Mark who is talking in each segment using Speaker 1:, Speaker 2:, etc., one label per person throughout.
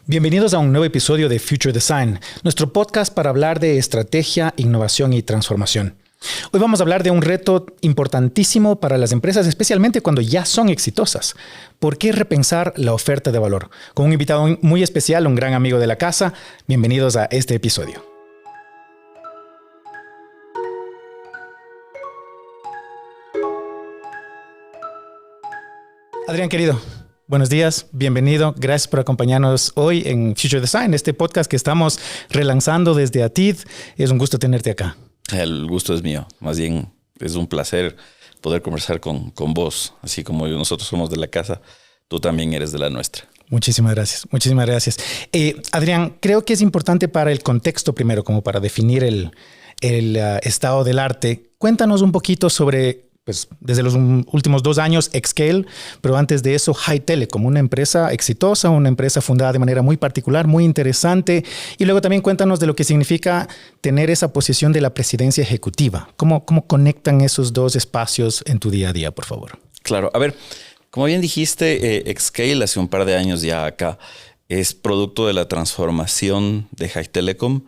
Speaker 1: Bienvenidos a un nuevo episodio de Future Design, nuestro podcast para hablar de estrategia, innovación y transformación. Hoy vamos a hablar de un reto importantísimo para las empresas, especialmente cuando ya son exitosas. ¿Por qué repensar la oferta de valor? Con un invitado muy especial, un gran amigo de la casa. Bienvenidos a este episodio. Adrián, querido, buenos días, bienvenido. Gracias por acompañarnos hoy en Future Design, este podcast que estamos relanzando desde ATID. Es un gusto tenerte acá.
Speaker 2: El gusto es mío. Más bien es un placer poder conversar con vos. Así como nosotros somos de la casa, tú también eres de la nuestra.
Speaker 1: Muchísimas gracias. Muchísimas gracias. Adrián, creo que es importante para el contexto primero, como para definir el estado del arte. Cuéntanos un poquito sobre, pues, desde los últimos 2 años, Xscale, pero antes de eso, High Telecom, una empresa exitosa, una empresa fundada de manera muy particular, muy interesante. Y luego también cuéntanos de lo que significa tener esa posición de la presidencia ejecutiva. ¿Cómo conectan esos dos espacios en tu día a día, por favor?
Speaker 2: Claro. A ver, como bien dijiste, Xscale hace un par de años ya acá es producto de la transformación de High Telecom,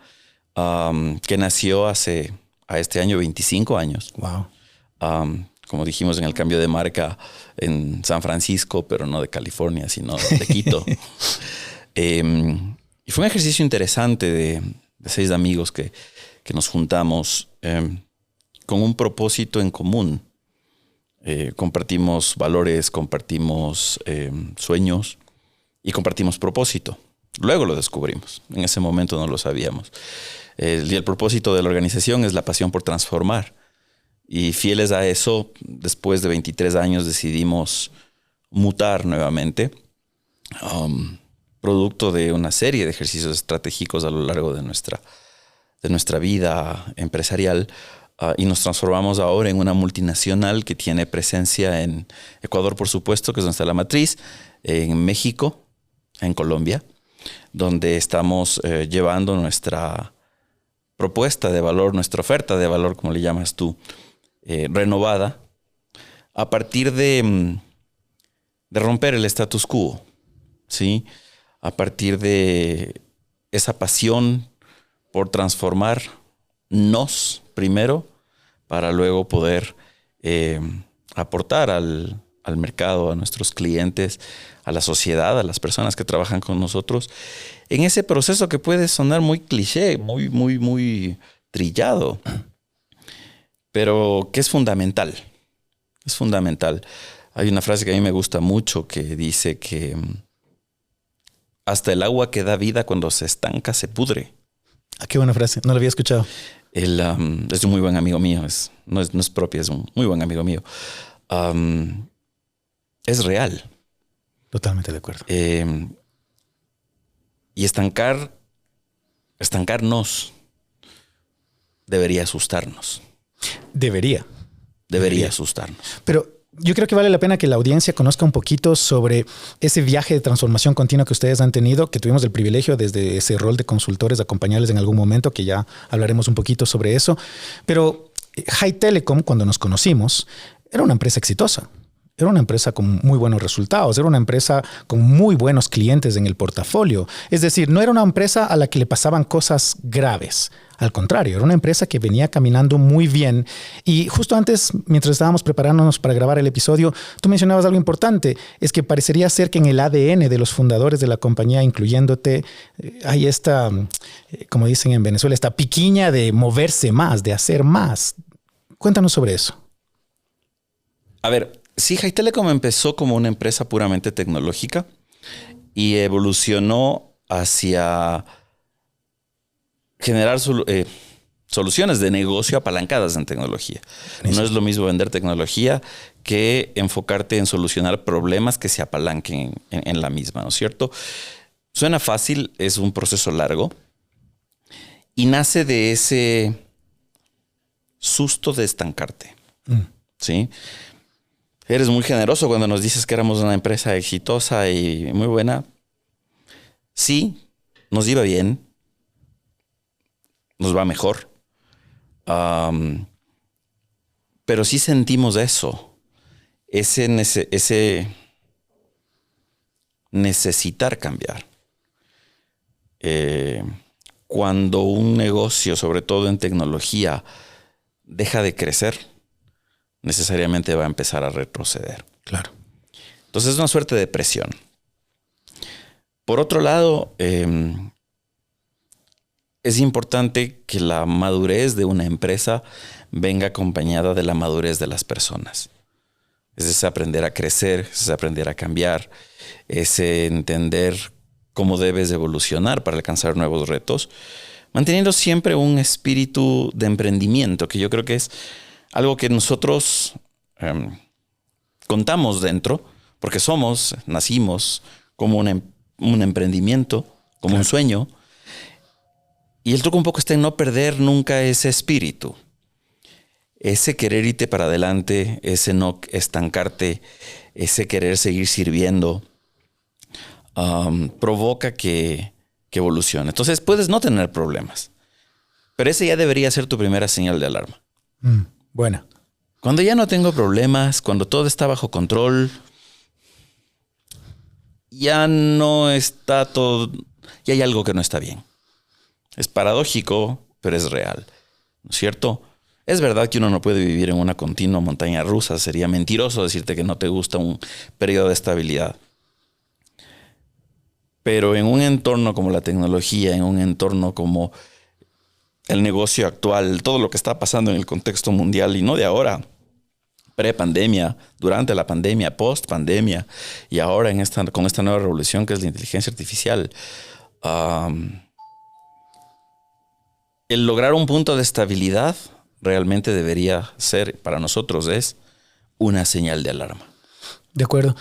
Speaker 2: que nació hace a este año 25 años.
Speaker 1: Wow.
Speaker 2: Como dijimos en el cambio de marca en San Francisco, pero no de California, sino de Quito. Y fue un ejercicio interesante de 6 amigos que nos juntamos con un propósito en común. Compartimos valores, compartimos sueños y compartimos propósito. Luego lo descubrimos. En ese momento no lo sabíamos. Y el propósito de la organización es la pasión por transformar. Y fieles a eso, después de 23 años decidimos mutar nuevamente, producto de una serie de ejercicios estratégicos a lo largo de nuestra vida empresarial, y nos transformamos ahora en una multinacional que tiene presencia en Ecuador, por supuesto, que es donde está la matriz, en México, en Colombia, donde estamos llevando nuestra propuesta de valor, nuestra oferta de valor, como le llamas tú, renovada, a partir de romper el status quo, ¿sí? A partir de esa pasión por transformarnos primero, para luego poder aportar al mercado, a nuestros clientes, a la sociedad, a las personas que trabajan con nosotros, en ese proceso que puede sonar muy cliché, muy trillado, pero que es fundamental. Es fundamental. Hay una frase que a mí me gusta mucho que dice que hasta el agua que da vida cuando se estanca se pudre.
Speaker 1: Ah, qué buena frase. No la había escuchado.
Speaker 2: Es un muy buen amigo mío. No es propia, es un muy buen amigo mío. Es real.
Speaker 1: Totalmente de acuerdo.
Speaker 2: Y estancarnos debería asustarnos. Debería asustarnos.
Speaker 1: Pero yo creo que vale la pena que la audiencia conozca un poquito sobre ese viaje de transformación continua que ustedes han tenido, que tuvimos el privilegio desde ese rol de consultores de acompañarles en algún momento, que ya hablaremos un poquito sobre eso. Pero High Telecom, cuando nos conocimos, era una empresa exitosa. Era una empresa con muy buenos resultados, era una empresa con muy buenos clientes en el portafolio. Es decir, no era una empresa a la que le pasaban cosas graves. Al contrario, era una empresa que venía caminando muy bien. Y justo antes, mientras estábamos preparándonos para grabar el episodio, tú mencionabas algo importante. Es que parecería ser que en el ADN de los fundadores de la compañía, incluyéndote, hay esta, como dicen en Venezuela, esta piquiña de moverse más, de hacer más. Cuéntanos sobre eso.
Speaker 2: A ver, sí, High Telecom empezó como una empresa puramente tecnológica y evolucionó hacia generar soluciones de negocio apalancadas en tecnología. No es lo mismo vender tecnología que enfocarte en solucionar problemas que se apalanquen en la misma, ¿no es cierto? Suena fácil, es un proceso largo y nace de ese susto de estancarte. ¿Sí? Eres muy generoso cuando nos dices que éramos una empresa exitosa y muy buena. Sí, nos iba bien. Nos va mejor. Pero sí sentimos eso. Ese necesitar cambiar. cuando un negocio, sobre todo en tecnología, deja de crecer, necesariamente va a empezar a retroceder.
Speaker 1: Claro.
Speaker 2: Entonces es una suerte de presión. Por otro lado, es importante que la madurez de una empresa venga acompañada de la madurez de las personas. Es aprender a crecer, es aprender a cambiar, es entender cómo debes evolucionar para alcanzar nuevos retos, manteniendo siempre un espíritu de emprendimiento, que yo creo que es algo que nosotros contamos dentro, porque nacimos como un emprendimiento, como un sueño, y el truco un poco está en no perder nunca ese espíritu. Ese querer irte para adelante, ese no estancarte, ese querer seguir sirviendo, provoca que evolucione. Entonces puedes no tener problemas, pero ese ya debería ser tu primera señal de alarma.
Speaker 1: Buena.
Speaker 2: Cuando ya no tengo problemas, cuando todo está bajo control, ya no está todo, ya hay algo que no está bien. Es paradójico, pero es real, ¿no es cierto? Es verdad que uno no puede vivir en una continua montaña rusa. Sería mentiroso decirte que no te gusta un periodo de estabilidad. Pero en un entorno como la tecnología, en un entorno como el negocio actual, todo lo que está pasando en el contexto mundial y no de ahora, pre-pandemia, durante la pandemia, post-pandemia y ahora con esta nueva revolución que es la inteligencia artificial, el lograr un punto de estabilidad realmente debería ser, para nosotros, es una señal de alarma.
Speaker 1: De acuerdo.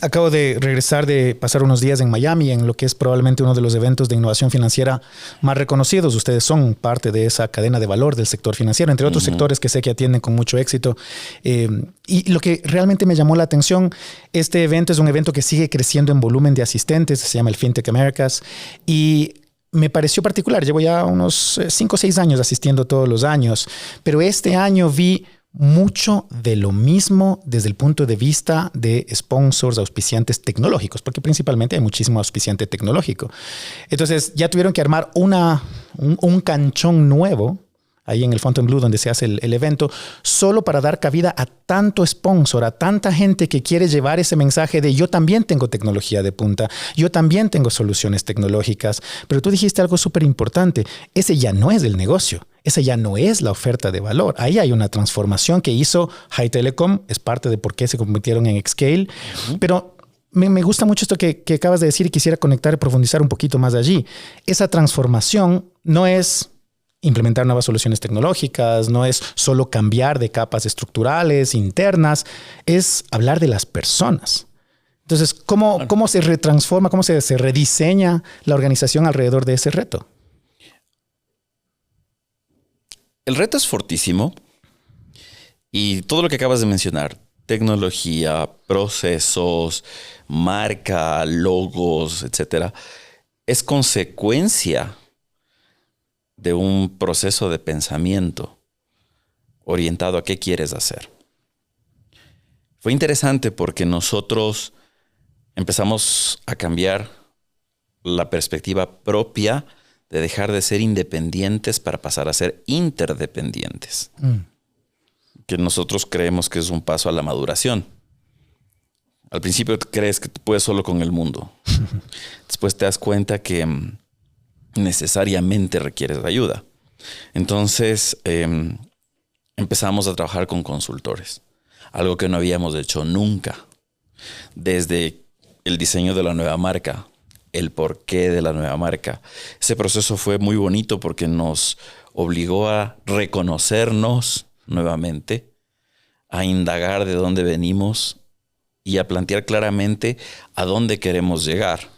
Speaker 1: Acabo de regresar de pasar unos días en Miami, en lo que es probablemente uno de los eventos de innovación financiera más reconocidos. Ustedes son parte de esa cadena de valor del sector financiero, entre otros sectores que sé que atienden con mucho éxito. Y lo que realmente me llamó la atención, este evento es un evento que sigue creciendo en volumen de asistentes, se llama el FinTech Americas, y me pareció particular. Llevo ya unos 5 o 6 años asistiendo todos los años, pero este año vi mucho de lo mismo desde el punto de vista de sponsors, auspiciantes tecnológicos, porque principalmente hay muchísimo auspiciante tecnológico. Entonces ya tuvieron que armar un canchón nuevo ahí en el Fontainebleau donde se hace el evento, solo para dar cabida a tanto sponsor, a tanta gente que quiere llevar ese mensaje de yo también tengo tecnología de punta, yo también tengo soluciones tecnológicas. Pero tú dijiste algo súper importante, ese ya no es el negocio, esa ya no es la oferta de valor. Ahí hay una transformación que hizo High Telecom, es parte de por qué se convirtieron en Xscale, pero me gusta mucho esto que acabas de decir y quisiera conectar y profundizar un poquito más allí. Esa transformación no es implementar nuevas soluciones tecnológicas, no es solo cambiar de capas estructurales, internas, es hablar de las personas. Entonces, ¿cómo se retransforma, cómo se rediseña la organización alrededor de ese reto?
Speaker 2: El reto es fortísimo y todo lo que acabas de mencionar, tecnología, procesos, marca, logos, etcétera, es consecuencia de un proceso de pensamiento orientado a qué quieres hacer. Fue interesante porque nosotros empezamos a cambiar la perspectiva propia de dejar de ser independientes para pasar a ser interdependientes. Que nosotros creemos que es un paso a la maduración. Al principio crees que tú puedes solo con el mundo. Después te das cuenta que necesariamente requieres de ayuda. Entonces empezamos a trabajar con consultores, algo que no habíamos hecho nunca. Desde el diseño de la nueva marca, el porqué de la nueva marca. Ese proceso fue muy bonito porque nos obligó a reconocernos nuevamente, a indagar de dónde venimos y a plantear claramente a dónde queremos llegar,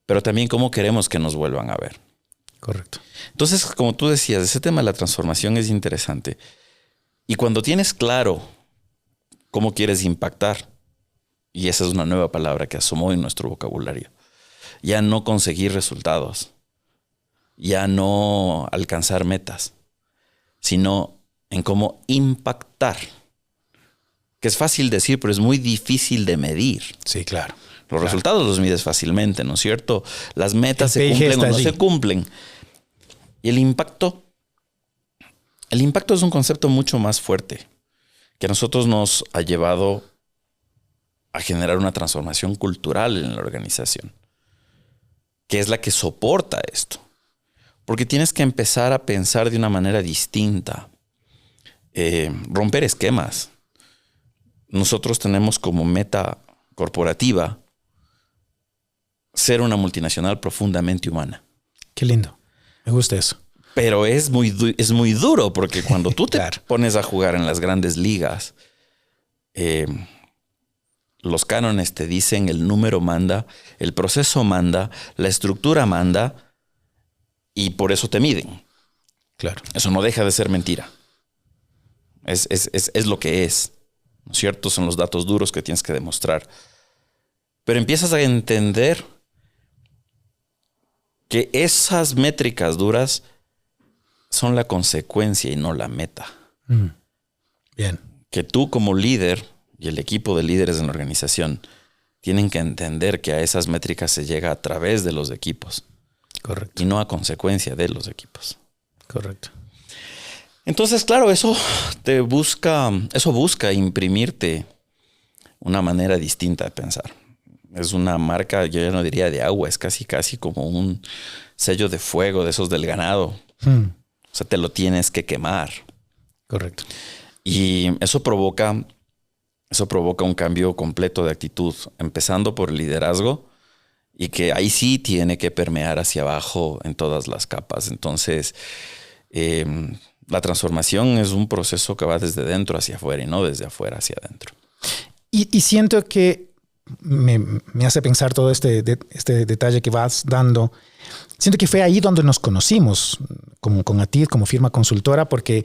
Speaker 2: pero también cómo queremos que nos vuelvan a ver.
Speaker 1: Correcto.
Speaker 2: Entonces, como tú decías, ese tema de la transformación es interesante. Y cuando tienes claro cómo quieres impactar, y esa es una nueva palabra que asomó en nuestro vocabulario, ya no conseguir resultados, ya no alcanzar metas, sino en cómo impactar. Que es fácil decir, pero es muy difícil de medir.
Speaker 1: Sí, claro.
Speaker 2: Los resultados los mides fácilmente, ¿no es cierto? Las metas se cumplen o no se cumplen. Y el impacto es un concepto mucho más fuerte que a nosotros nos ha llevado a generar una transformación cultural en la organización, que es la que soporta esto. Porque tienes que empezar a pensar de una manera distinta, romper esquemas. Nosotros tenemos como meta corporativa ser una multinacional profundamente humana.
Speaker 1: Qué lindo. Me gusta eso.
Speaker 2: Pero es muy duro porque cuando tú te pones a jugar en las grandes ligas, los cánones te dicen el número manda, el proceso manda, la estructura manda y por eso te miden.
Speaker 1: Claro.
Speaker 2: Eso no deja de ser mentira. Es lo que es. ¿No es cierto? Son los datos duros que tienes que demostrar. Pero empiezas a entender que esas métricas duras son la consecuencia y no la meta.
Speaker 1: Bien.
Speaker 2: Que tú como líder y el equipo de líderes en la organización tienen que entender que a esas métricas se llega a través de los equipos.
Speaker 1: Correcto.
Speaker 2: Y no a consecuencia de los equipos.
Speaker 1: Correcto.
Speaker 2: Entonces, claro, eso busca imprimirte una manera distinta de pensar. Es una marca, yo ya no diría de agua, es casi como un sello de fuego de esos del ganado. O sea, te lo tienes que quemar.
Speaker 1: Correcto.
Speaker 2: Y eso provoca un cambio completo de actitud, empezando por el liderazgo y que ahí sí tiene que permear hacia abajo en todas las capas. Entonces, la transformación es un proceso que va desde dentro hacia afuera y no desde afuera hacia adentro.
Speaker 1: Y siento que me hace pensar todo este detalle que vas dando. Siento que fue ahí donde nos conocimos con ATID como firma consultora, porque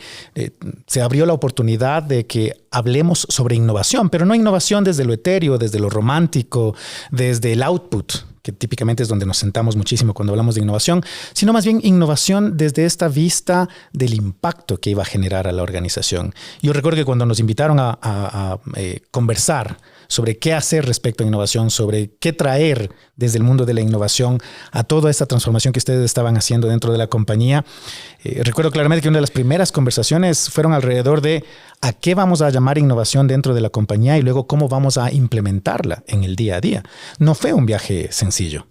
Speaker 1: se abrió la oportunidad de que hablemos sobre innovación, pero no innovación desde lo etéreo, desde lo romántico, desde el output, que típicamente es donde nos sentamos muchísimo cuando hablamos de innovación, sino más bien innovación desde esta vista del impacto que iba a generar a la organización. Yo recuerdo que cuando nos invitaron a conversar sobre qué hacer respecto a innovación, sobre qué traer desde el mundo de la innovación a toda esta transformación que ustedes estaban haciendo dentro de la compañía, recuerdo claramente que una de las primeras conversaciones fueron alrededor de a qué vamos a llamar innovación dentro de la compañía y luego cómo vamos a implementarla en el día a día. No fue un viaje sencillo,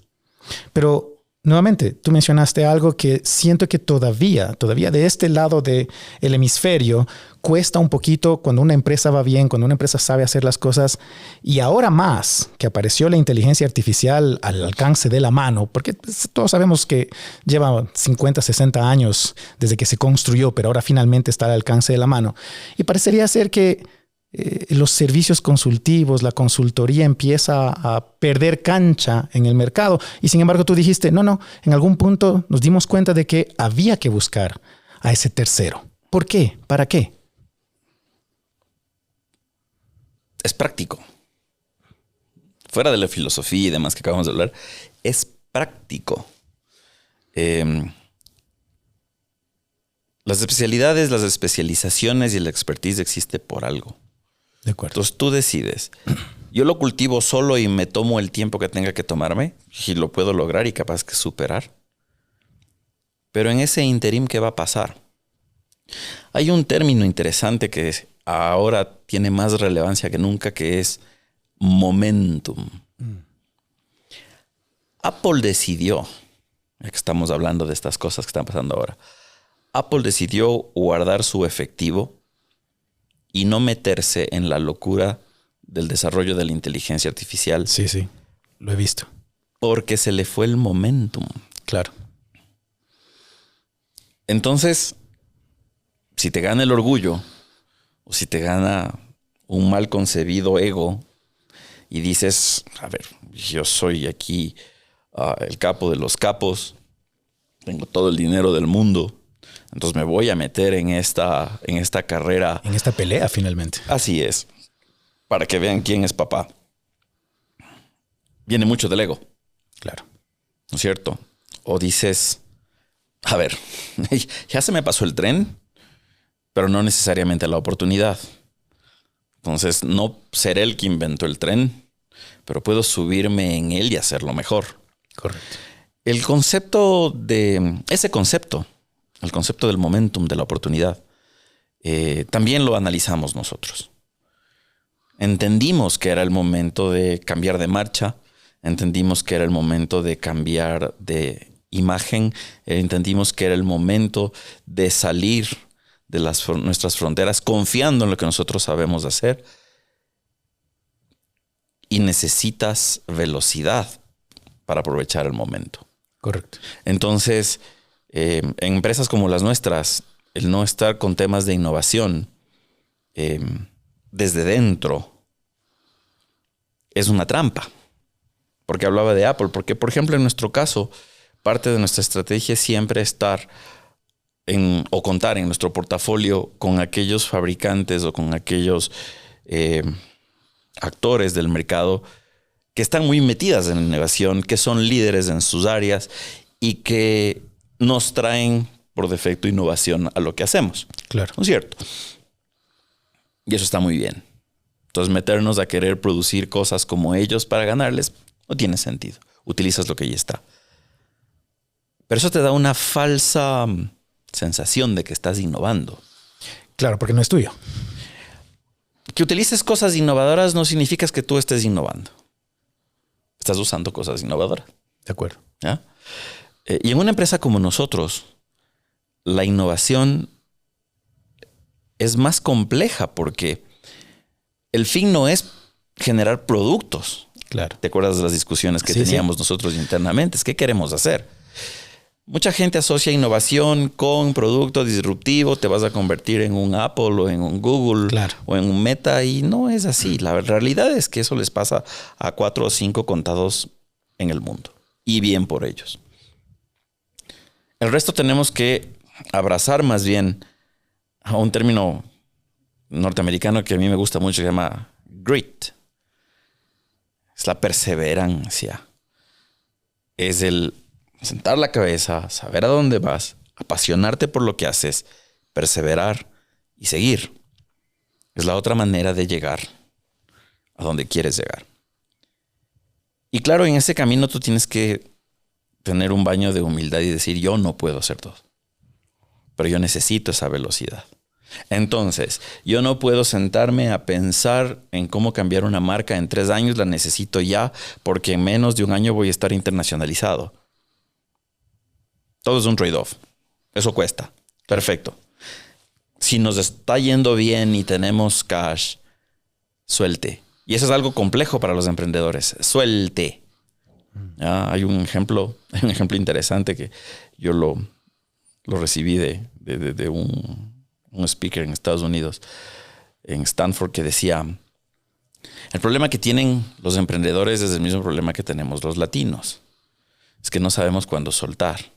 Speaker 1: pero nuevamente, tú mencionaste algo que siento que todavía de este lado del hemisferio cuesta un poquito cuando una empresa va bien, cuando una empresa sabe hacer las cosas. Y ahora más que apareció la inteligencia artificial al alcance de la mano, porque todos sabemos que lleva 50, 60 años desde que se construyó, pero ahora finalmente está al alcance de la mano. Y parecería ser que los servicios consultivos, la consultoría empieza a perder cancha en el mercado. Y sin embargo tú dijiste, no, en algún punto nos dimos cuenta de que había que buscar a ese tercero. ¿Por qué? ¿Para qué?
Speaker 2: Es práctico. Fuera de la filosofía y demás que acabamos de hablar, es práctico. Las especialidades, las especializaciones y la expertise existe por algo.
Speaker 1: De acuerdo.
Speaker 2: Entonces tú decides. Yo lo cultivo solo y me tomo el tiempo que tenga que tomarme y lo puedo lograr y capaz que superar. Pero en ese interim, ¿qué va a pasar? Hay un término interesante que ahora tiene más relevancia que nunca, que es momentum. Apple decidió, ya que estamos hablando de estas cosas que están pasando ahora, Apple decidió guardar su efectivo y no meterse en la locura del desarrollo de la inteligencia artificial.
Speaker 1: Sí, lo he visto.
Speaker 2: Porque se le fue el momentum.
Speaker 1: Claro.
Speaker 2: Entonces, si te gana el orgullo o si te gana un mal concebido ego y dices, a ver, yo soy aquí el capo de los capos, tengo todo el dinero del mundo, entonces me voy a meter en esta carrera.
Speaker 1: En esta pelea, finalmente.
Speaker 2: Así es. Para que vean quién es papá. Viene mucho del ego.
Speaker 1: Claro.
Speaker 2: ¿No es cierto? O dices, a ver, ya se me pasó el tren, pero no necesariamente la oportunidad. Entonces, no seré el que inventó el tren, pero puedo subirme en él y hacerlo mejor.
Speaker 1: Correcto.
Speaker 2: El concepto el concepto del momentum, de la oportunidad, también lo analizamos nosotros. Entendimos que era el momento de cambiar de marcha, entendimos que era el momento de cambiar de imagen, entendimos que era el momento de salir de nuestras fronteras confiando en lo que nosotros sabemos hacer. Y necesitas velocidad para aprovechar el momento.
Speaker 1: Correcto.
Speaker 2: Entonces, en empresas como las nuestras, el no estar con temas de innovación desde dentro es una trampa. Porque hablaba de Apple. Porque, por ejemplo, en nuestro caso, parte de nuestra estrategia es siempre estar o contar en nuestro portafolio con aquellos fabricantes o con aquellos actores del mercado que están muy metidas en la innovación, que son líderes en sus áreas y que nos traen por defecto innovación a lo que hacemos.
Speaker 1: Claro.
Speaker 2: ¿No es cierto? Y eso está muy bien. Entonces, meternos a querer producir cosas como ellos para ganarles no tiene sentido. Utilizas lo que ya está. Pero eso te da una falsa sensación de que estás innovando.
Speaker 1: Claro, porque no es tuyo.
Speaker 2: Que utilices cosas innovadoras no significa que tú estés innovando. Estás usando cosas innovadoras.
Speaker 1: De acuerdo.
Speaker 2: ¿Ya? Y en una empresa como nosotros, la innovación es más compleja porque el fin no es generar productos.
Speaker 1: Claro.
Speaker 2: ¿Te acuerdas de las discusiones que teníamos nosotros internamente? Es ¿qué queremos hacer? Mucha gente asocia innovación con producto disruptivo. Te vas a convertir en un Apple o en un Google o en un Meta y no es así. La realidad es que eso les pasa a 4 o 5 contados en el mundo y bien por ellos. El resto tenemos que abrazar más bien a un término norteamericano que a mí me gusta mucho, se llama grit. Es la perseverancia. Es el sentar la cabeza, saber a dónde vas, apasionarte por lo que haces, perseverar y seguir. Es la otra manera de llegar a donde quieres llegar. Y claro, en ese camino tú tienes que tener un baño de humildad y decir, yo no puedo hacer todo, pero yo necesito esa velocidad. Entonces, yo no puedo sentarme a pensar en cómo cambiar una marca en 3 años, la necesito ya, porque en menos de un año voy a estar internacionalizado. Todo es un trade-off. Eso cuesta. Perfecto. Si nos está yendo bien y tenemos cash, suelte. Y eso es algo complejo para los emprendedores. Suelte. ¿Ya? Hay un ejemplo interesante que yo lo recibí de un speaker en Estados Unidos, en Stanford, que decía, el problema que tienen los emprendedores es el mismo problema que tenemos los latinos. Es que no sabemos cuándo soltar.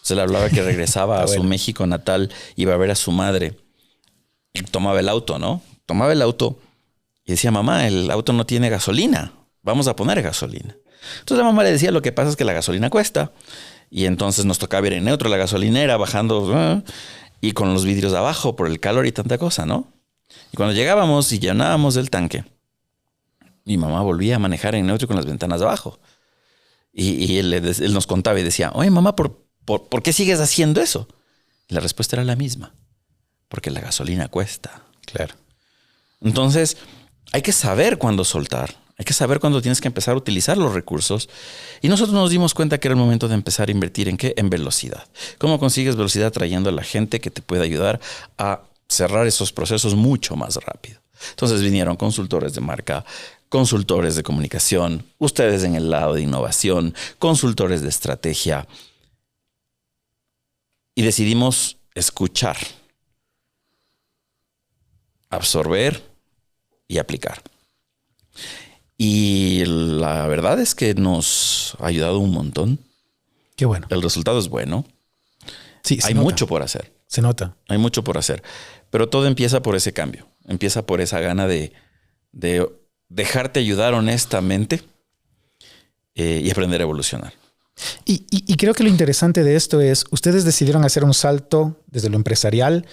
Speaker 2: Se le hablaba que regresaba a su México natal, iba a ver a su madre y tomaba el auto, ¿no? Tomaba el auto y decía, mamá, el auto no tiene gasolina. Vamos a poner gasolina. Entonces la mamá le decía, lo que pasa es que la gasolina cuesta. Y entonces nos tocaba ir en neutro la gasolinera, bajando y con los vidrios abajo por el calor y tanta cosa, ¿no? Y cuando llegábamos y llenábamos el tanque, mi mamá volvía a manejar en neutro con las ventanas abajo. Y él nos contaba y decía, oye, mamá, ¿por qué sigues haciendo eso? Y la respuesta era la misma. Porque la gasolina cuesta.
Speaker 1: Claro.
Speaker 2: Entonces, hay que saber cuándo soltar. Hay que saber cuándo tienes que empezar a utilizar los recursos. Y nosotros nos dimos cuenta que era el momento de empezar a invertir ¿en qué? En velocidad. ¿Cómo consigues velocidad? Trayendo a la gente que te puede ayudar a cerrar esos procesos mucho más rápido. Entonces vinieron consultores de marca, consultores de comunicación, ustedes en el lado de innovación, consultores de estrategia. Y decidimos escuchar, absorber y aplicar. Y la verdad es que nos ha ayudado un montón.
Speaker 1: Qué bueno.
Speaker 2: El resultado es bueno.
Speaker 1: Sí,
Speaker 2: hay mucho por hacer.
Speaker 1: Se nota.
Speaker 2: Hay mucho por hacer. Pero todo empieza por ese cambio. Empieza por esa gana de dejarte ayudar honestamente y aprender a evolucionar.
Speaker 1: Y creo que lo interesante de esto es, ustedes decidieron hacer un salto desde lo empresarial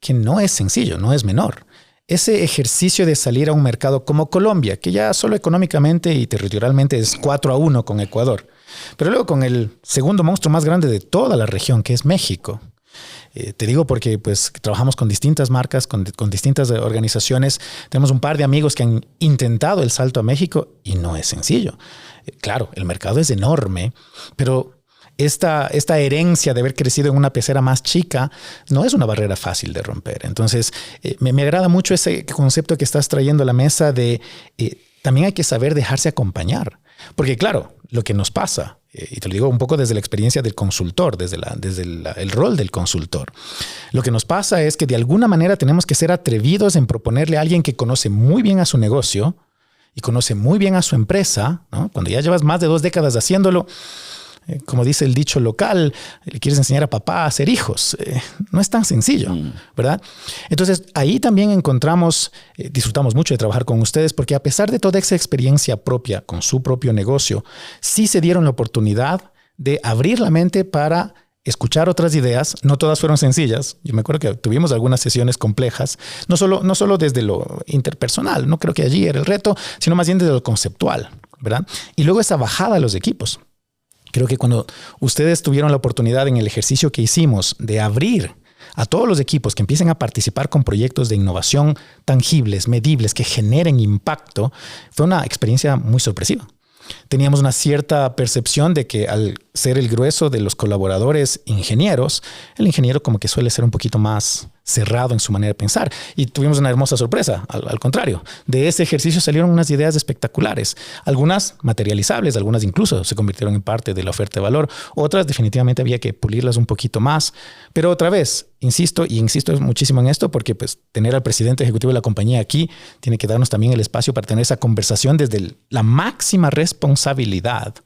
Speaker 1: que no es sencillo, no es menor. ese ejercicio de salir a un mercado como Colombia, que ya solo económicamente y territorialmente es 4-1 con Ecuador, pero luego con el segundo monstruo más grande de toda la región, que es México. Te digo porque pues trabajamos con distintas marcas, con distintas organizaciones. Tenemos un par de amigos que han intentado el salto a México y no es sencillo. Claro, el mercado es enorme, pero esta herencia de haber crecido en una pecera más chica no es una barrera fácil de romper. Entonces, me agrada mucho ese concepto que estestás trayendo a la mesa de también hay que saber dejarse acompañar. Porque claro, lo que nos pasa, y te lo digo un poco desde la experiencia del consultor, desde el rol del consultor, lo que nos pasa es que de alguna manera tenemos que ser atrevidos en proponerle a alguien que conoce muy bien a su negocio y conoce muy bien a su empresa, ¿no? Cuando ya llevas más de 2 décadas haciéndolo, como dice el dicho local, le quieres enseñar a papá a hacer hijos. No es tan sencillo, ¿verdad? Entonces, ahí también encontramos, disfrutamos mucho de trabajar con ustedes porque a pesar de toda esa experiencia propia con su propio negocio, sí se dieron la oportunidad de abrir la mente para escuchar otras ideas. No todas fueron sencillas. Yo me acuerdo que tuvimos algunas sesiones complejas, no solo desde lo interpersonal, no creo que allí era el reto, sino más bien desde lo conceptual, ¿verdad? Y luego esa bajada a los equipos. Creo que cuando ustedes tuvieron la oportunidad en el ejercicio que hicimos de abrir a todos los equipos que empiecen a participar con proyectos de innovación tangibles, medibles, que generen impacto, fue una experiencia muy sorpresiva. Teníamos una cierta percepción de que al ser el grueso de los colaboradores ingenieros, el ingeniero como que suele ser un poquito más cerrado en su manera de pensar. Y tuvimos una hermosa sorpresa. Al contrario, de ese ejercicio salieron unas ideas espectaculares. Algunas materializables, algunas incluso se convirtieron en parte de la oferta de valor. Otras definitivamente había que pulirlas un poquito más. Pero otra vez, insisto muchísimo en esto porque pues, tener al presidente ejecutivo de la compañía aquí tiene que darnos también el espacio para tener esa conversación desde la máxima responsabilidad.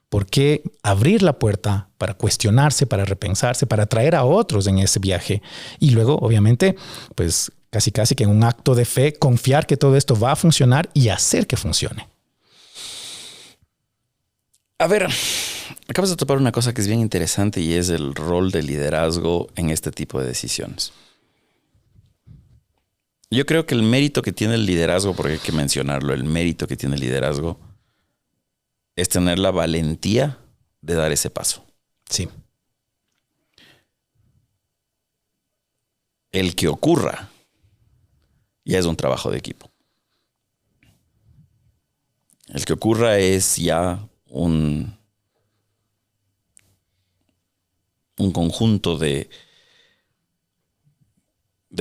Speaker 1: ¿Por qué abrir la puerta para cuestionarse, para repensarse, para atraer a otros en ese viaje? Y luego, obviamente, pues casi que en un acto de fe, confiar que todo esto va a funcionar y hacer que funcione.
Speaker 2: A ver, acabas de topar una cosa que es bien interesante y es el rol del liderazgo en este tipo de decisiones. Yo creo que el mérito que tiene el liderazgo, porque hay que mencionarlo, el mérito que tiene el liderazgo es tener la valentía de dar ese paso.
Speaker 1: Sí.
Speaker 2: El que ocurra ya es un trabajo de equipo. El que ocurra es ya un conjunto de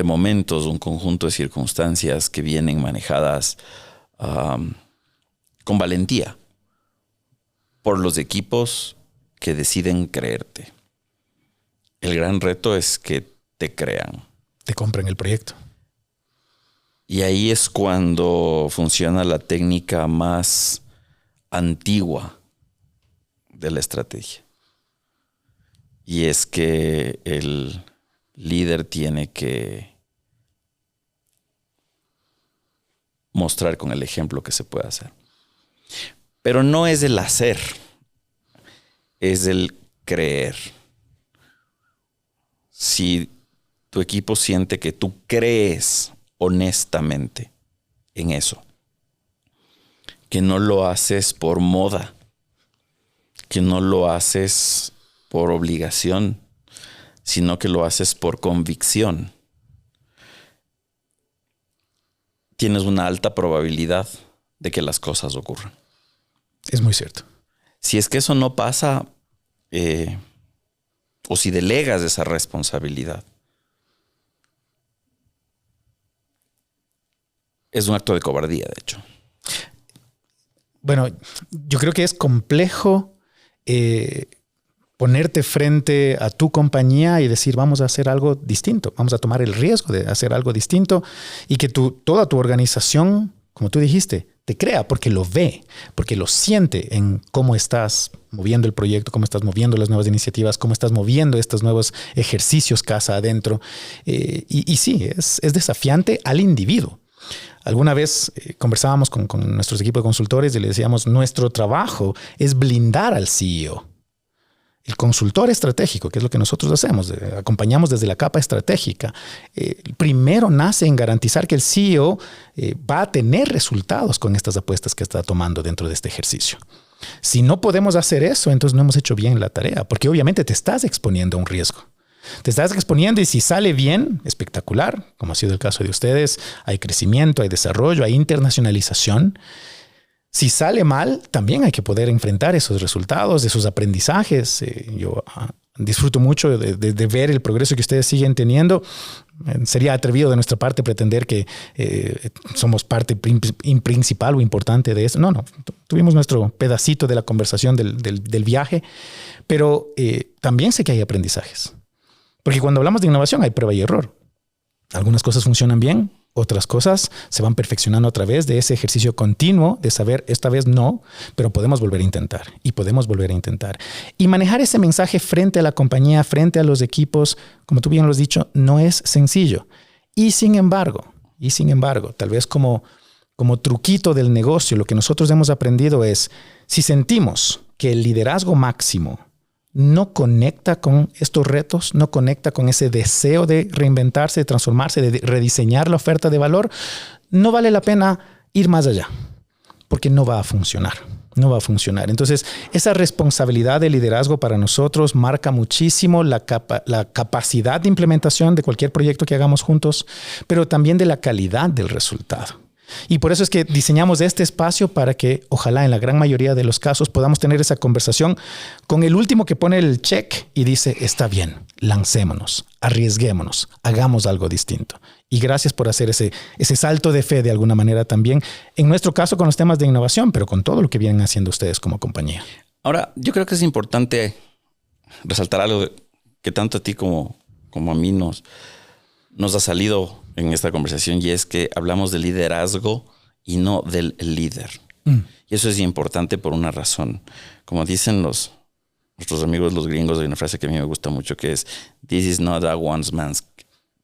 Speaker 2: momentos, un conjunto de circunstancias que vienen manejadas con valentía por los equipos que deciden creerte. El gran reto es que te crean.
Speaker 1: Te compren el proyecto.
Speaker 2: Y ahí es cuando funciona la técnica más antigua de la estrategia. Y es que el líder tiene que mostrar con el ejemplo que se puede hacer. Pero no es el hacer, es el creer. Si tu equipo siente que tú crees honestamente en eso, que no lo haces por moda, que no lo haces por obligación, sino que lo haces por convicción, tienes una alta probabilidad de que las cosas ocurran.
Speaker 1: Es muy cierto.
Speaker 2: Si es que eso no pasa, o si delegas esa responsabilidad, es un acto de cobardía, de hecho.
Speaker 1: Bueno, yo creo que es complejo ponerte frente a tu compañía y decir vamos a hacer algo distinto, vamos a tomar el riesgo de hacer algo distinto y que toda tu organización, como tú dijiste, te crea porque lo ve, porque lo siente en cómo estás moviendo el proyecto, cómo estás moviendo las nuevas iniciativas, cómo estás moviendo estos nuevos ejercicios casa adentro. Y sí, es desafiante al individuo. Alguna vez conversábamos con nuestros equipos de consultores y le decíamos, nuestro trabajo es blindar al CEO. El consultor estratégico, que es lo que nosotros hacemos, acompañamos desde la capa estratégica, primero nace en garantizar que el CEO va a tener resultados con estas apuestas que está tomando dentro de este ejercicio. Si no podemos hacer eso, entonces no hemos hecho bien la tarea, porque obviamente te estás exponiendo a un riesgo. Te estás exponiendo y si sale bien, espectacular, como ha sido el caso de ustedes, hay crecimiento, hay desarrollo, hay internacionalización. Si sale mal, también hay que poder enfrentar esos resultados, esos aprendizajes. Yo disfruto mucho de ver el progreso que ustedes siguen teniendo. Sería atrevido de nuestra parte pretender que somos parte principal o importante de eso. No. Tuvimos nuestro pedacito de la conversación del viaje, pero también sé que hay aprendizajes. Porque cuando hablamos de innovación hay prueba y error. Algunas cosas funcionan bien, otras cosas se van perfeccionando a través de ese ejercicio continuo de saber, esta vez no, pero podemos volver a intentar y podemos volver a intentar. Y manejar ese mensaje frente a la compañía, frente a los equipos, como tú bien lo has dicho, no es sencillo. Y sin embargo, tal vez como truquito del negocio, lo que nosotros hemos aprendido es, si sentimos que el liderazgo máximo no conecta con estos retos, no conecta con ese deseo de reinventarse, de transformarse, de rediseñar la oferta de valor, no vale la pena ir más allá, porque no va a funcionar. No va a funcionar. Entonces, esa responsabilidad de liderazgo para nosotros marca muchísimo la capacidad de implementación de cualquier proyecto que hagamos juntos, pero también de la calidad del resultado. Y por eso es que diseñamos este espacio para que ojalá en la gran mayoría de los casos podamos tener esa conversación con el último que pone el check y dice, está bien, lancémonos, arriesguémonos, hagamos algo distinto. Y gracias por hacer ese salto de fe de alguna manera también, en nuestro caso con los temas de innovación, pero con todo lo que vienen haciendo ustedes como compañía.
Speaker 2: Ahora, yo creo que es importante resaltar algo que tanto a ti como a mí nos ha salido en esta conversación, y es que hablamos de liderazgo y no del líder. Y eso es importante por una razón. Como dicen nuestros amigos los gringos, hay una frase que a mí me gusta mucho que es "This is not a one man's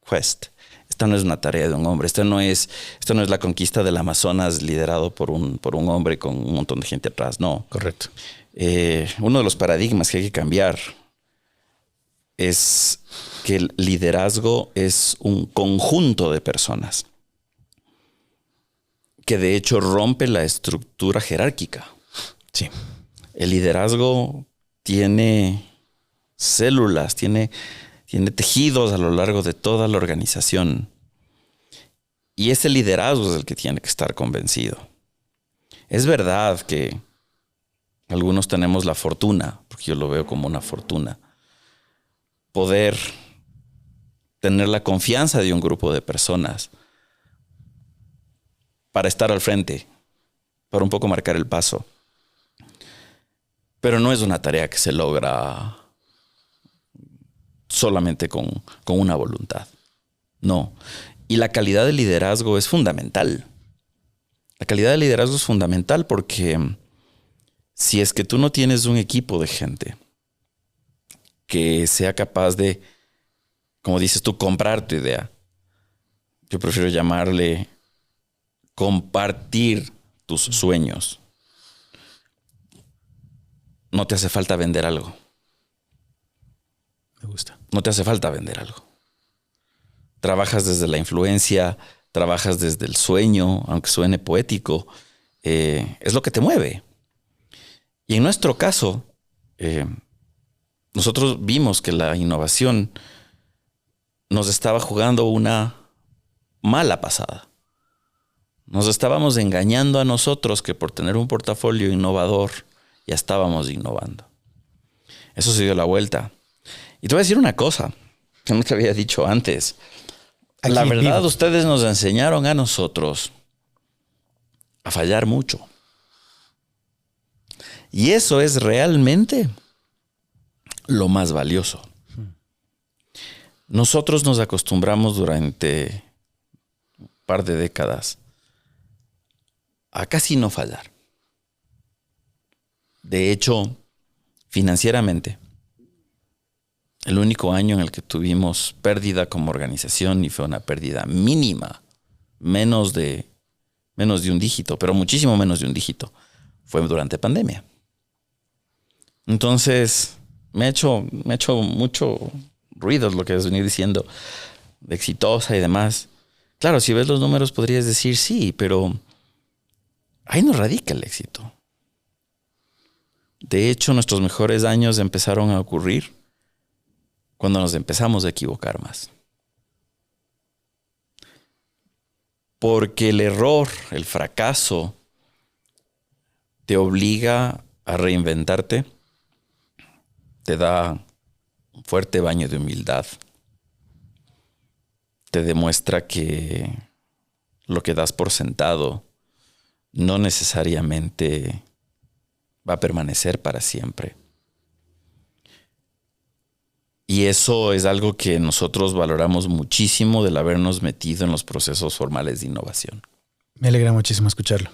Speaker 2: quest". Esta no es una tarea de un hombre. Esto no es la conquista del Amazonas liderado por un hombre con un montón de gente atrás. No.
Speaker 1: Correcto.
Speaker 2: Uno de los paradigmas que hay que cambiar es que el liderazgo es un conjunto de personas que de hecho rompe la estructura jerárquica.
Speaker 1: Sí.
Speaker 2: El liderazgo tiene células, tiene tejidos a lo largo de toda la organización. Y ese liderazgo es el que tiene que estar convencido. Es verdad que algunos tenemos la fortuna, porque yo lo veo como una fortuna, poder tener la confianza de un grupo de personas para estar al frente, para un poco marcar el paso. Pero no es una tarea que se logra solamente con una voluntad. No. Y la calidad de liderazgo es fundamental. La calidad de liderazgo es fundamental porque si es que tú no tienes un equipo de gente que sea capaz de, como dices tú, comprar tu idea. Yo prefiero llamarle compartir tus sueños. No te hace falta vender algo.
Speaker 1: Me gusta.
Speaker 2: No te hace falta vender algo. Trabajas desde la influencia, trabajas desde el sueño, aunque suene poético. Es lo que te mueve. Y en nuestro caso, nosotros vimos que la innovación nos estaba jugando una mala pasada. Nos estábamos engañando a nosotros que por tener un portafolio innovador ya estábamos innovando. Eso se dio la vuelta. Y te voy a decir una cosa que no te había dicho antes.
Speaker 1: Aquí
Speaker 2: la verdad,
Speaker 1: vivo.
Speaker 2: ustedes nos enseñaron a nosotros a fallar mucho. Y eso es realmente lo más valioso. Nosotros nos acostumbramos durante un par de décadas a casi no fallar. De hecho, financieramente, el único año en el que tuvimos pérdida como organización, y fue una pérdida mínima, menos de un dígito, pero muchísimo menos de un dígito, fue durante pandemia. Entonces, me ha hecho mucho ruido lo que has venido diciendo, de exitosa y demás. Claro, si ves los números podrías decir sí, pero ahí no radica el éxito. De hecho, nuestros mejores años empezaron a ocurrir cuando nos empezamos a equivocar más. Porque el error, el fracaso, te obliga a reinventarte, te da un fuerte baño de humildad, te demuestra que lo que das por sentado no necesariamente va a permanecer para siempre. Y eso es algo que nosotros valoramos muchísimo del habernos metido en los procesos formales de innovación.
Speaker 1: Me alegra muchísimo escucharlo.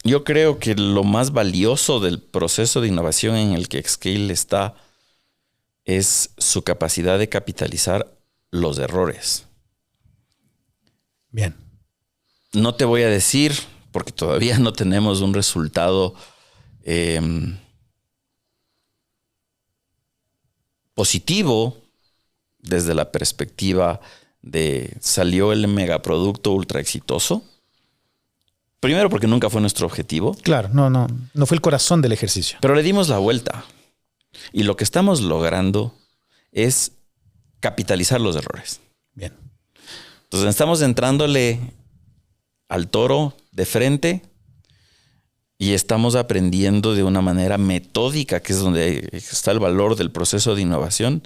Speaker 2: Yo creo que lo más valioso del proceso de innovación en el que Xscale está es su capacidad de capitalizar los errores.
Speaker 1: Bien.
Speaker 2: No te voy a decir, porque todavía no tenemos un resultado positivo desde la perspectiva de salió el megaproducto ultra exitoso. Primero porque nunca fue nuestro objetivo.
Speaker 1: Claro, no fue el corazón del ejercicio.
Speaker 2: Pero le dimos la vuelta. Y lo que estamos logrando es capitalizar los errores.
Speaker 1: Bien.
Speaker 2: Entonces estamos entrándole al toro de frente y estamos aprendiendo de una manera metódica, que es donde está el valor del proceso de innovación,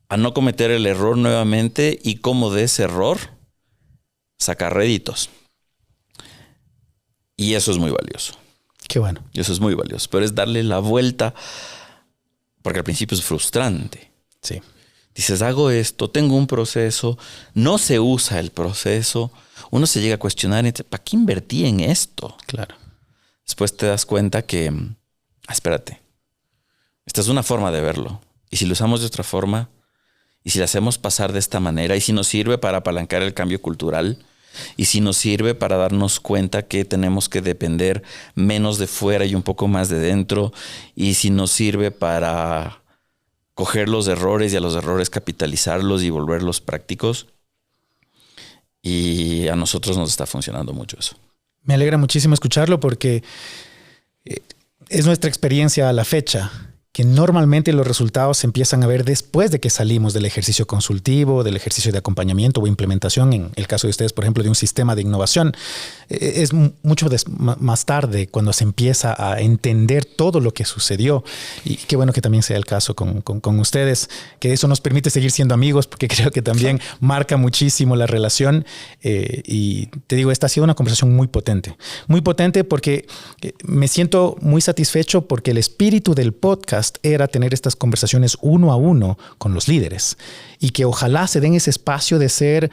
Speaker 2: a no cometer el error nuevamente y cómo de ese error sacar réditos. Y eso es muy valioso.
Speaker 1: Qué bueno.
Speaker 2: Y eso es muy valioso. Pero es darle la vuelta, porque al principio es frustrante.
Speaker 1: Sí.
Speaker 2: Dices, hago esto, tengo un proceso, no se usa el proceso. Uno se llega a cuestionar, ¿para qué invertí en esto?
Speaker 1: Claro.
Speaker 2: Después te das cuenta que, espérate, esta es una forma de verlo. Y si lo usamos de otra forma, y si lo hacemos pasar de esta manera, y si nos sirve para apalancar el cambio cultural, y si nos sirve para darnos cuenta que tenemos que depender menos de fuera y un poco más de dentro, y si nos sirve para coger los errores y a los errores capitalizarlos y volverlos prácticos, y a nosotros nos está funcionando mucho eso.
Speaker 1: Me alegra muchísimo escucharlo porque es nuestra experiencia a la fecha que normalmente los resultados se empiezan a ver después de que salimos del ejercicio consultivo, del ejercicio de acompañamiento o implementación, en el caso de ustedes, por ejemplo, de un sistema de innovación. Es mucho más tarde cuando se empieza a entender todo lo que sucedió. Y qué bueno que también sea el caso con ustedes, que eso nos permite seguir siendo amigos, porque creo que también marca muchísimo la relación. Y te digo, esta ha sido una conversación muy potente porque me siento muy satisfecho porque el espíritu del podcast era tener estas conversaciones uno a uno con los líderes y que ojalá se den ese espacio de ser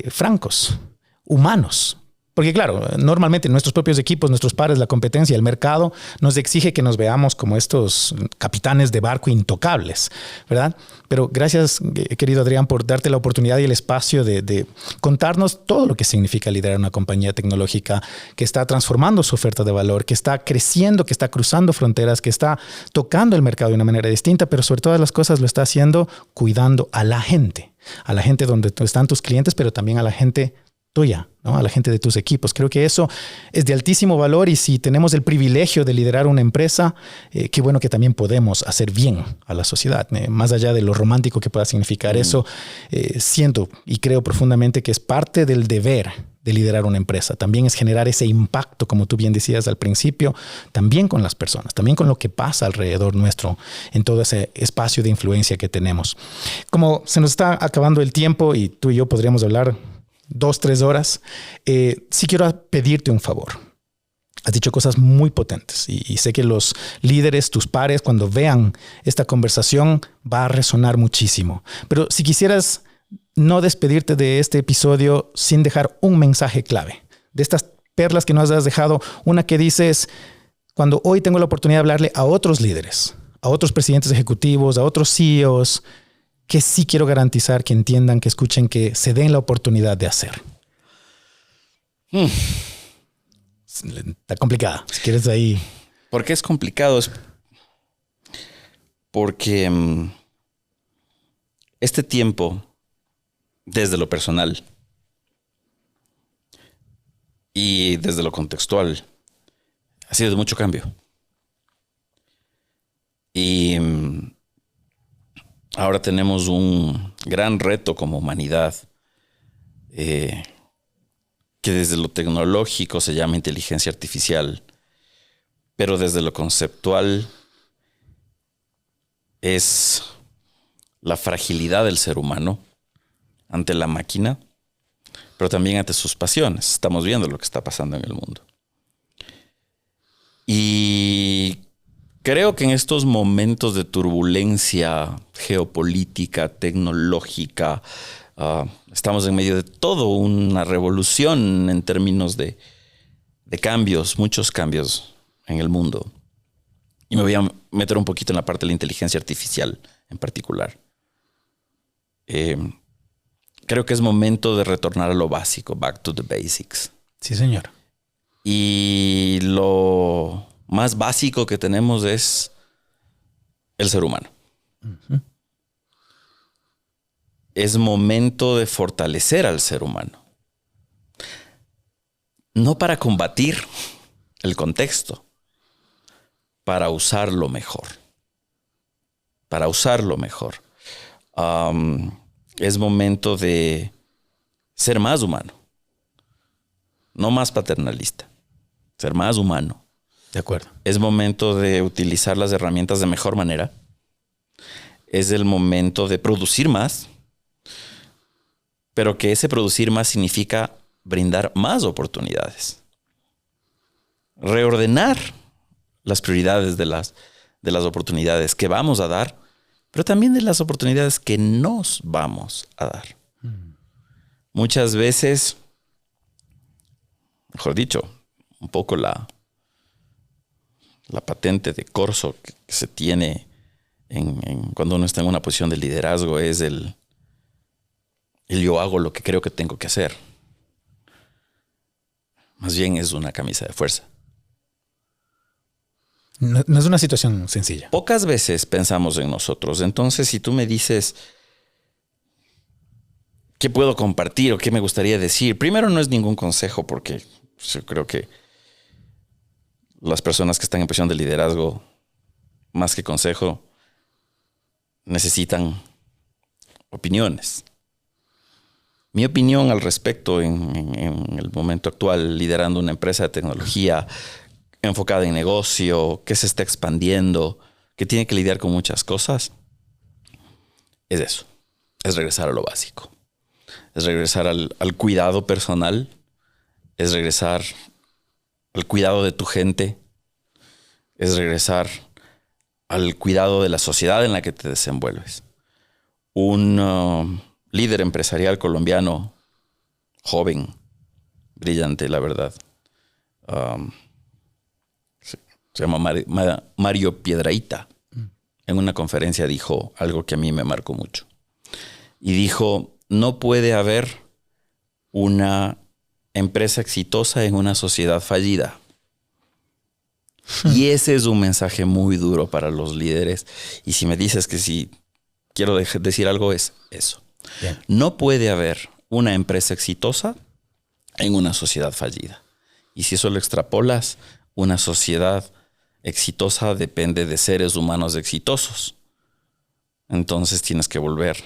Speaker 1: francos, humanos. Porque claro, normalmente nuestros propios equipos, nuestros pares, la competencia, el mercado nos exige que nos veamos como estos capitanes de barco intocables, ¿verdad? Pero gracias, querido Adrián, por darte la oportunidad y el espacio de contarnos todo lo que significa liderar una compañía tecnológica que está transformando su oferta de valor, que está creciendo, que está cruzando fronteras, que está tocando el mercado de una manera distinta, pero sobre todas las cosas lo está haciendo cuidando a la gente donde están tus clientes, pero también a la gente tuya, ¿no? A la gente de tus equipos. Creo que eso es de altísimo valor y si tenemos el privilegio de liderar una empresa, qué bueno que también podemos hacer bien a la sociedad. Más allá de lo romántico que pueda significar eso, siento y creo profundamente que es parte del deber de liderar una empresa. También es generar ese impacto, como tú bien decías al principio, también con las personas, también con lo que pasa alrededor nuestro en todo ese espacio de influencia que tenemos. Como se nos está acabando el tiempo y tú y yo podríamos hablar 2-3 horas, sí quiero pedirte un favor. Has dicho cosas muy potentes y sé que los líderes, tus pares, cuando vean esta conversación va a resonar muchísimo. Pero si quisieras no despedirte de este episodio sin dejar un mensaje clave, de estas perlas que nos has dejado, una que dices, cuando hoy tengo la oportunidad de hablarle a otros líderes, a otros presidentes ejecutivos, a otros CEOs, que sí quiero garantizar que entiendan, que escuchen, que se den la oportunidad de hacer. Está complicada. Si quieres ahí.
Speaker 2: ¿Por qué es complicado? porque este tiempo, desde lo personal y desde lo contextual, ha sido de mucho cambio. Y ahora tenemos un gran reto como humanidad, que desde lo tecnológico se llama inteligencia artificial, pero desde lo conceptual es la fragilidad del ser humano ante la máquina, pero también ante sus pasiones. Estamos viendo lo que está pasando en el mundo. Y creo que en estos momentos de turbulencia geopolítica, tecnológica, estamos en medio de todo una revolución en términos de cambios, muchos cambios en el mundo. Y me voy a meter un poquito en la parte de la inteligencia artificial en particular. Creo que es momento de retornar a lo básico, back to the basics.
Speaker 1: Sí, señor.
Speaker 2: Y lo más básico que tenemos es el ser humano. Uh-huh. Es momento de fortalecer al ser humano. No para combatir el contexto, para usarlo mejor. Para usarlo mejor. Es momento de ser más humano. No más paternalista. Ser más humano.
Speaker 1: De acuerdo.
Speaker 2: Es momento de utilizar las herramientas de mejor manera. Es el momento de producir más. Pero que ese producir más significa brindar más oportunidades. Reordenar las prioridades de las oportunidades que vamos a dar, pero también de las oportunidades que nos vamos a dar. Muchas veces, mejor dicho, un poco la patente de corso que se tiene cuando uno está en una posición de liderazgo es el yo hago lo que creo que tengo que hacer. Más bien es una camisa de fuerza.
Speaker 1: No es una situación sencilla.
Speaker 2: Pocas veces pensamos en nosotros. Entonces, si tú me dices qué puedo compartir o qué me gustaría decir, primero no es ningún consejo, porque yo creo que las personas que están en posición de liderazgo, más que consejo, necesitan opiniones. Mi opinión al respecto en el momento actual, liderando una empresa de tecnología enfocada en negocio, que se está expandiendo, que tiene que lidiar con muchas cosas, es eso. Es regresar a lo básico. Es regresar al cuidado personal. Es regresar al cuidado de tu gente. Es regresar al cuidado de la sociedad en la que te desenvuelves. Un líder empresarial colombiano, joven, brillante, la verdad. Se llama Mario Piedrahita. En una conferencia dijo algo que a mí me marcó mucho. Y dijo, no puede haber una empresa exitosa en una sociedad fallida. Y ese es un mensaje muy duro para los líderes. Y si me dices que si quiero decir algo es eso. Bien. No puede haber una empresa exitosa en una sociedad fallida. Y si eso lo extrapolas, una sociedad exitosa depende de seres humanos exitosos. Entonces tienes que volver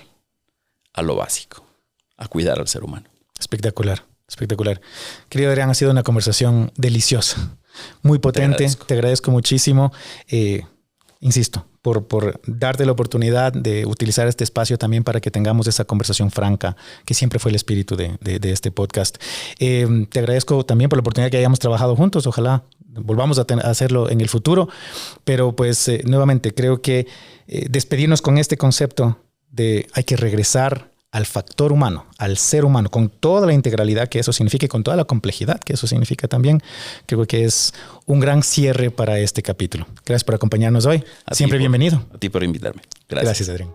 Speaker 2: a lo básico, a cuidar al ser humano.
Speaker 1: Espectacular, espectacular. Querido Adrián, ha sido una conversación deliciosa, muy potente. Te agradezco muchísimo. Insisto, por darte la oportunidad de utilizar este espacio también para que tengamos esa conversación franca, que siempre fue el espíritu de este podcast. Te agradezco también por la oportunidad que hayamos trabajado juntos. Ojalá volvamos a hacerlo en el futuro. Pero pues nuevamente creo que despedirnos con este concepto de hay que regresar al factor humano, al ser humano, con toda la integralidad que eso significa y con toda la complejidad que eso significa también. Creo que es un gran cierre para este capítulo. Gracias por acompañarnos hoy. Siempre bienvenido.
Speaker 2: A ti por invitarme.
Speaker 1: Gracias, Adrián.